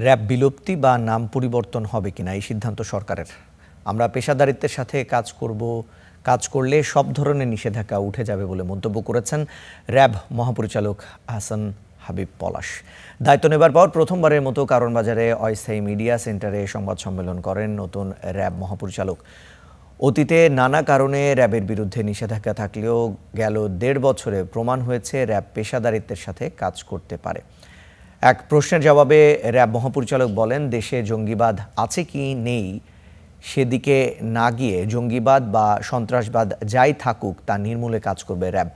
RAB বিলুপ্তি বা নাম পরিবর্তন হবে কিনা এই সিদ্ধান্ত সরকারের। আমরা পেশাদারিত্বের সাথে কাজ করলে সব ধরনের নিষেধাজ্ঞা উঠে যাবে বলে মন্তব্য করেছেন র‍্যাব মহাপরিচালক আহসান হাবিব পলাশ। দায়িত্ব নেবার পর প্রথমবারের মতো কারণ বাজারে অস্থায়ী মিডিয়া সেন্টারে সংবাদ সম্মেলন করেন নতুন র‍্যাব মহাপরিচালক। অতীতে নানা কারণে র‍্যাবের বিরুদ্ধে নিষেধাজ্ঞা থাকলেও গেল ১.৫ বছরে প্রমাণ হয়েছে র‍্যাব পেশাদারিত্বের সাথে কাজ করতে পারে। এক প্রশ্নের জবাবে র‍্যাব মহাপরিচালক বলেন, দেশে জঙ্গিবাদ আছে কি নেই সেদিকে না গিয়ে জঙ্গিবাদ বা সন্ত্রাসবাদ যাই থাকুক তা নির্মূলে কাজ করবে র‍্যাব।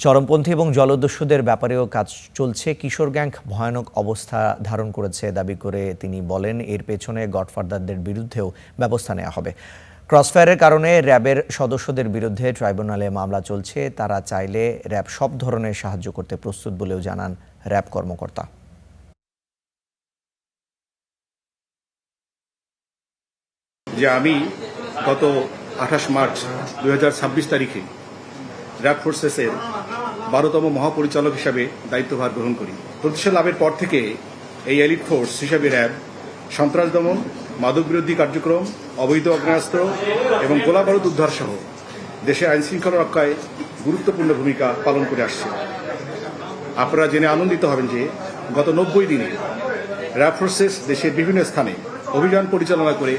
চরমপন্থী এবং জলদস্যুদের ব্যাপারেও কাজ চলছে। কিশোর গ্যাং ভয়ানক অবস্থা ধারণ করেছে দাবি করে তিনি বলেন, এর পেছনে গডফাদারদের বিরুদ্ধেও ব্যবস্থা নেওয়া হবে। ক্রসফায়ারের কারণে র‍্যাবের সদস্যদের বিরুদ্ধে ট্রাইব্যুনালে মামলা চলছে। তারা চাইলে র‍্যাব সব ধরনের সাহায্য করতে প্রস্তুত বলেও জানান র‍্যাব কর্মকর্তা। যে আমি গত ২৮ মার্চ ২০২৬ তারিখে র‍্যাব ফোর্সেসের ১২তম মহাপরিচালক হিসাবে দায়িত্বভার গ্রহণ করি। প্রতিষ্ঠা লাভের পর থেকে এই এলিট ফোর্স হিসাবে র‍্যাব সন্ত্রাস দমন, মাদক বিরোধী কার্যক্রম, অবৈধ আগ্নেয়াস্ত্র এবং গোলাবারুদ উদ্ধার সহ দেশে আইনশৃঙ্খলা রক্ষায় গুরুত্বপূর্ণ ভূমিকা পালন করে আসছে। আপনারা জেনে আনন্দিত হবেন যে গত ৯০ দিনে র‍্যাব ফোর্সেস দেশের বিভিন্ন স্থানে অভিযান পরিচালনা করে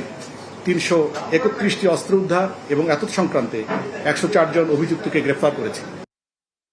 ৩৩১টি অস্ত্র উদ্ধার এবং এতদ সংক্রান্তে ১০৪ জন অভিযুক্তকে গ্রেফতার করেছে।